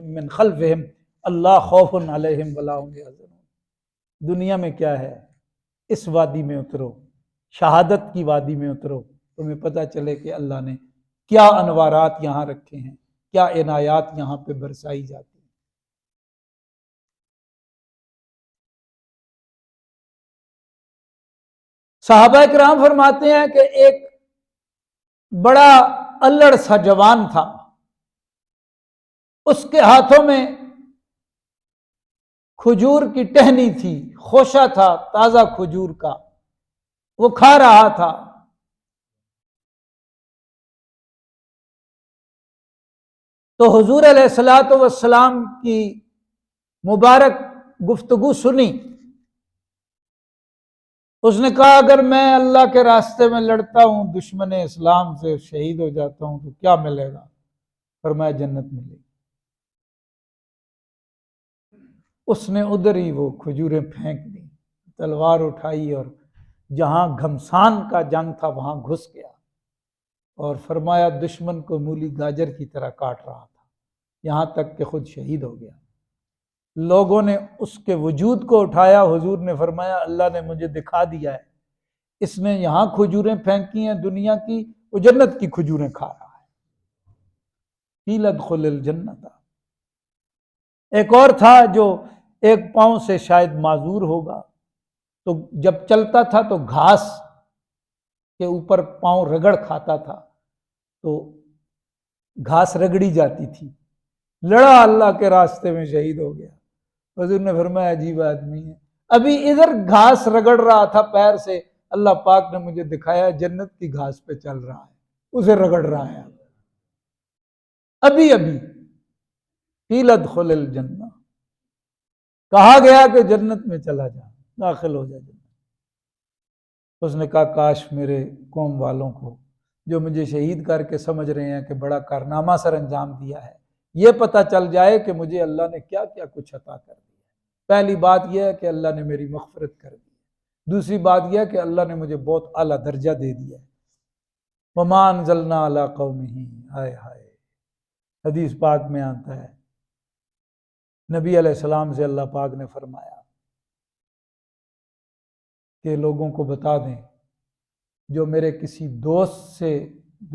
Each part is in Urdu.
من خلفہم اللہ خوف علیہم ولا هم یحزنون۔ دنیا میں کیا ہے، اس وادی میں اترو، شہادت کی وادی میں اترو، تمہیں پتہ چلے کہ اللہ نے کیا انوارات یہاں رکھے ہیں، کیا عنایات یہاں پہ برسائی جاتی ہیں۔ صحابہ کرام فرماتے ہیں کہ ایک بڑا الڑ سا جوان تھا، اس کے ہاتھوں میں کھجور کی ٹہنی تھی، خوشہ تھا تازہ کھجور کا، وہ کھا رہا تھا۔ تو حضور علیہ الصلوۃ والسلام کی مبارک گفتگو سنی، اس نے کہا اگر میں اللہ کے راستے میں لڑتا ہوں، دشمن اسلام سے شہید ہو جاتا ہوں تو کیا ملے گا؟ فرمایا جنت ملے گی۔ اس نے ادھر ہی وہ کھجوریں پھینک دی، تلوار اٹھائی اور جہاں گھمسان کا جنگ تھا وہاں گھس گیا، اور فرمایا دشمن کو مولی گاجر کی طرح کاٹ رہا تھا، یہاں تک کہ خود شہید ہو گیا۔ لوگوں نے اس کے وجود کو اٹھایا، حضور نے فرمایا اللہ نے مجھے دکھا دیا ہے، اس نے یہاں کھجوریں پھینکی ہیں دنیا کی، وہ جنت کی کھجوریں کھا رہا ہے۔ قیل ادخل الجنت۔ ایک اور تھا جو ایک پاؤں سے شاید معذور ہوگا، تو جب چلتا تھا تو گھاس کے اوپر پاؤں رگڑ کھاتا تھا، تو گھاس رگڑی جاتی تھی، لڑا اللہ کے راستے میں شہید ہو گیا۔ حضور نے فرمایا عجیب آدمی ہے، ابھی ادھر گھاس رگڑ رہا تھا پیر سے، اللہ پاک نے مجھے دکھایا جنت کی گھاس پہ چل رہا ہے، اسے رگڑ رہا ہے ابھی ابھی۔ قیل ادخل الجنہ، کہا گیا کہ جنت میں چلا جا، داخل ہو جا جنت۔ اس نے کہا کاش میرے قوم والوں کو جو مجھے شہید کر کے سمجھ رہے ہیں کہ بڑا کارنامہ سر انجام دیا ہے، یہ پتہ چل جائے کہ مجھے اللہ نے کیا کیا کچھ عطا کر دیا۔ پہلی بات یہ ہے کہ اللہ نے میری مغفرت کر دی، دوسری بات یہ ہے کہ اللہ نے مجھے بہت اعلیٰ درجہ دے دیا ہے۔ وما انزلنا علی قومہ، ہائے ہائے، حدیث پاک میں آتا ہے نبی علیہ السلام سے اللہ پاک نے فرمایا کہ لوگوں کو بتا دیں جو میرے کسی دوست سے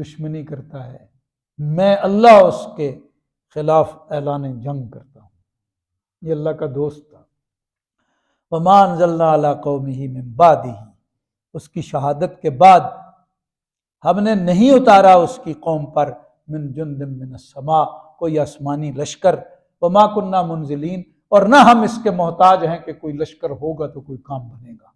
دشمنی کرتا ہے، میں اللہ اس کے خلاف اعلان جنگ کرتا ہوں۔ یہ اللہ کا دوست تھا۔ وما انزلنا علی قومہ من بعدہ، اس کی شہادت کے بعد ہم نے نہیں اتارا اس کی قوم پر من جند من السماء، کوئی آسمانی لشکر، وما کننا منزلین، اور نہ ہم اس کے محتاج ہیں کہ کوئی لشکر ہوگا تو کوئی کام بنے گا،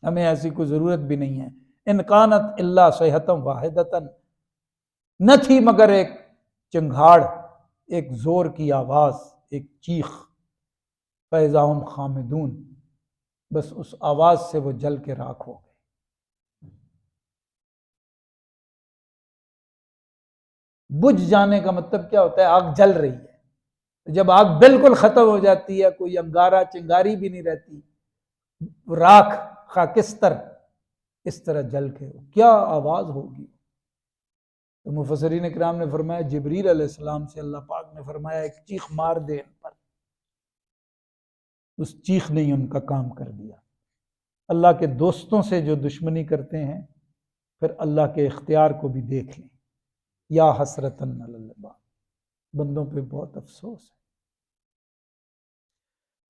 ہمیں ایسی کوئی ضرورت بھی نہیں ہے۔ ان کانت الا صیحۃ واحدۃ، نہ تھی مگر ایک چنگھاڑ، ایک زور کی آواز، ایک چیخ، فاذا ہم خامدون، بس اس آواز سے وہ جل کے راکھ ہو گئے۔ بجھ جانے کا مطلب کیا ہوتا ہے؟ آگ جل رہی ہے، جب آگ بالکل ختم ہو جاتی ہے، کوئی انگارہ چنگاری بھی نہیں رہتی، راکھ خاکستر اس طرح جل کے، کیا آواز ہوگی۔ تو مفسرین کرام نے فرمایا جبریل علیہ السلام سے اللہ پاک نے فرمایا ایک چیخ مار دے ان پر، اس چیخ نے ان کا کام کر دیا۔ اللہ کے دوستوں سے جو دشمنی کرتے ہیں پھر اللہ کے اختیار کو بھی دیکھ لیں، یا حسرتاً علی العباد، بندوں پہ بہت افسوس ہے۔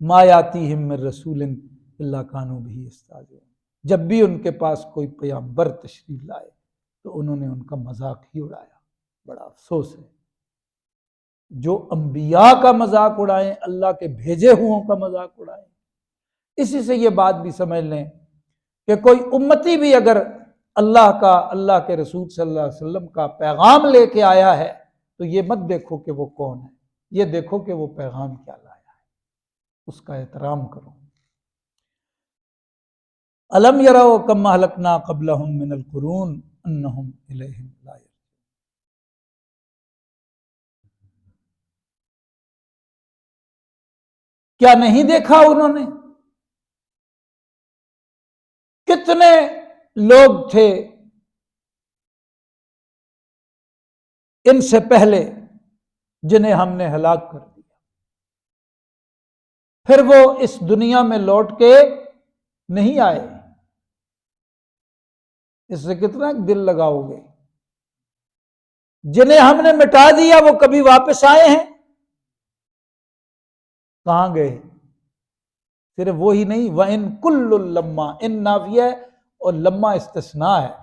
ما یاتیہم من رسول الا کانوا بہ یستہزئون، جب بھی ان کے پاس کوئی پیغمبر تشریف لائے تو انہوں نے ان کا مذاق ہی اڑایا۔ بڑا افسوس ہے جو انبیاء کا مذاق اڑائیں، اللہ کے بھیجے ہوں کا مذاق اڑائیں۔ اسی سے یہ بات بھی سمجھ لیں کہ کوئی امتی بھی اگر اللہ کے رسول صلی اللہ علیہ وسلم کا پیغام لے کے آیا ہے تو یہ مت دیکھو کہ وہ کون ہے، یہ دیکھو کہ وہ پیغام کیا لایا ہے، اس کا احترام کرو۔ الم یروا کما اہلکنا قبلہم من القرون انہم الیہم لا یرجعون۔ کیا نہیں دیکھا انہوں نے کتنے لوگ تھے ان سے پہلے جنہیں ہم نے ہلاک کر دیا، پھر وہ اس دنیا میں لوٹ کے نہیں آئے۔ اس سے کتنا دل لگاؤ گے؟ جنہیں ہم نے مٹا دیا وہ کبھی واپس آئے ہیں؟ کہاں گئے؟ صرف وہی نہیں، وَإِن كُلٌّ لَمَّا، ان نافیہ ہے اور لما استثناء ہے۔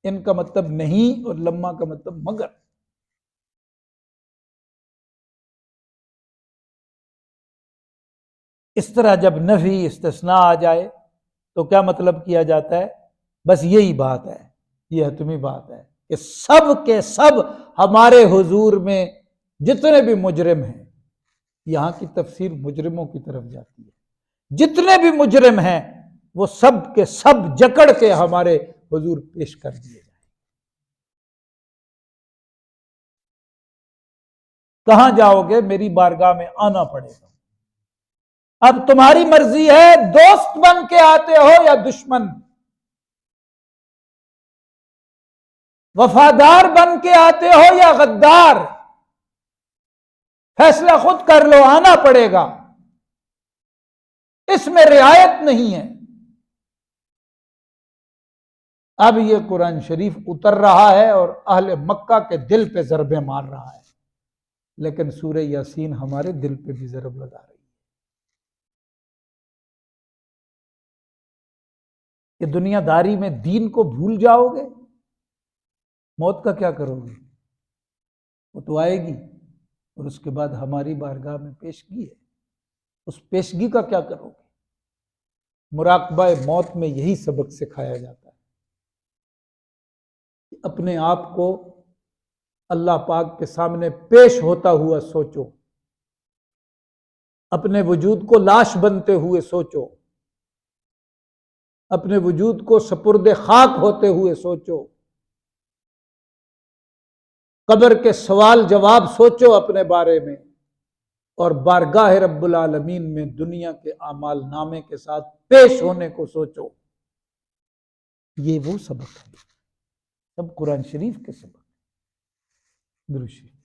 ان کا مطلب نہیں اور لما کا مطلب مگر۔ اس طرح جب نفی استثناء آ جائے تو کیا مطلب کیا جاتا ہے؟ بس یہی بات ہے، یہ حتمی بات ہے کہ سب کے سب ہمارے حضور میں جتنے بھی مجرم ہیں، یہاں کی تفسیر مجرموں کی طرف جاتی ہے، جتنے بھی مجرم ہیں وہ سب کے سب جکڑ کے ہمارے حضور پیش کر دیے جائیں۔ کہاں جاؤ گے؟ میری بارگاہ میں آنا پڑے گا۔ اب تمہاری مرضی ہے، دوست بن کے آتے ہو یا دشمن، وفادار بن کے آتے ہو یا غدار، فیصلہ خود کر لو، آنا پڑے گا، اس میں رعایت نہیں ہے۔ اب یہ قرآن شریف اتر رہا ہے اور اہل مکہ کے دل پہ ضربیں مار رہا ہے، لیکن سورہ یاسین ہمارے دل پہ بھی ضرب لگا رہی ہے کہ دنیا داری میں دین کو بھول جاؤ گے، موت کا کیا کرو گے؟ وہ تو آئے گی اور اس کے بعد ہماری بارگاہ میں پیشگی ہے، اس پیشگی کا کیا کرو گے؟ مراقبہ موت میں یہی سبق سکھایا جاتا ہے کہ اپنے آپ کو اللہ پاک کے سامنے پیش ہوتا ہوا سوچو، اپنے وجود کو لاش بنتے ہوئے سوچو، اپنے وجود کو سپرد خاک ہوتے ہوئے سوچو، قبر کے سوال جواب سوچو اپنے بارے میں، اور بارگاہ رب العالمین میں دنیا کے اعمال نامے کے ساتھ پیش ہونے کو سوچو۔ یہ وہ سبق ہے، سب قرآن شریف کے سبق۔ درود شریف۔